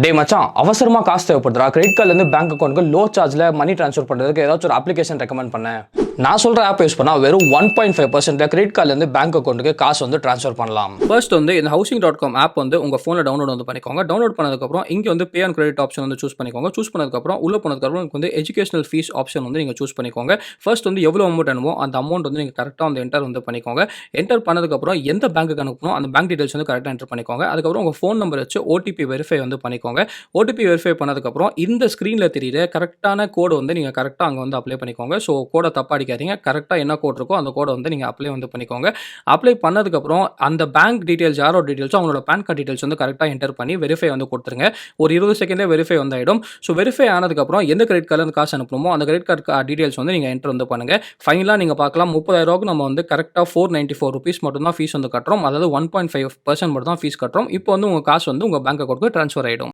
டே மச்சான், அவசரமா காசு தேவைப்படுறா. கிரெடிட் கார்டுல இருந்து பேங்க் அக்கௌண்ட்க்கு லோ சார்ஜ்ல மணி ட்ரான்ஸ்ஃபர் பண்றதுக்கு ஏதாச்சும் ஒரு அப்ளிகேஷன் ரெக்கமெண்ட் பண்ணேன். நான் சொல்ற ஆப் யூஸ் பண்ணா வெறும் 1.5% கிரெடிட் கார்டுல இருந்து பேங்க் அக்கௌண்ட்டுக்கு காசு வந்து ட்ரான்ஸ்ஃபர் பண்ணலாம். ஃபர்ஸ்ட் வந்து இந்த housing.com ஆப் வந்து உங்க போன்ல டவுன்லோட் வந்து பண்ணிக்கோங்க. டவுன்லோட் பண்ணதுக்கு அப்புறம் இங்க வந்து பே ஆன் கிரெடிட் ஆப்ஷன் வந்து சூஸ் பண்ணிக்கோங்க. சூஸ் பண்ணதுக்கு அப்புறம் உள்ள போனதுக்கு அப்புறம் உங்களுக்கு வந்து எஜுகேஷனல் ஃபீஸ் ஆப்ஷன் வந்து நீங்க சூஸ் பண்ணிக்கோங்க. ஃபர்ஸ்ட் வந்து எவ்வளவு அமௌண்ட் வேணுமோ அந்த அமௌண்ட் வந்து நீங்க கரெக்ட்டா வந்து என்டர் வந்து பண்ணிக்கோங்க. என்டர் பண்ணதுக்கு அப்புறம் எந்த பேங்க்குக்கு அனுப்பணும் அந்த பேங்க் டீடைல்ஸ் வந்து கரெக்ட்டா என்டர் பண்ணிக்கோங்க. அதுக்கப்புறம் உங்க ஃபோன் நம்பர் வச்சு ஓடிபி வெரிஃபை வந்து பண்ணிக்கோங்க. ஓடிபி வெரிஃபை பண்ணதுக்கப்புறம் இந்த ஸ்க்ரீன்ல தெரியிற கரெக்டான கோடு வந்து நீங்க கரெக்ட்டா அங்க வந்து அப்ளை பண்ணிக்கோங்க. ஸோ கோட தப்பா அடிக்காதீங்க. கரெக்ட்டா என்ன கோட் இருக்கோ அந்த கோட வந்து நீங்க அப்ளை வந்து பண்ணிக்கோங்க. அப்ளை பண்ணதுக்கப்புறம் அந்த பேங்க் டீடைல்ஸ் யாரோட டீடைல்ஸோ அவங்களோட பான் கார்டு டீடைல்ஸ் வந்து கரெக்ட்டா என்டர் பண்ணி வெரிஃபை வந்து கொடுத்துருங்க. ஒரு 20 செகண்ட்ல வெரிஃபை வந்து ஆயிடும். ஸோ வெரிஃபை ஆனதுக்கப்புறம் எந்த கிரெடிட் கார்டுல இருந்து காசு அனுப்பணுமோ அந்த கிரெடிட் கார்டு டீடைல்ஸ் வந்து நீங்க என்டர் வந்து பண்ணுங்க. ஃபைனலா நீங்க பார்க்கலாம் 30,000க்கு நம்ம வந்து கரெக்ட்டா ₹494 மட்டும் தான் ஃபீஸ் வந்து கட்டுறோம். அதாவது 1.5% மட்டும் தான் ஃபீஸ் கட்டுறோம். இப்போ வந்து உங்க காசு வந்து உங்க பேங்க் அக்கவுண்ட்க்கு ட்ரான்ஸ்ஃபர் ஆயிடும்.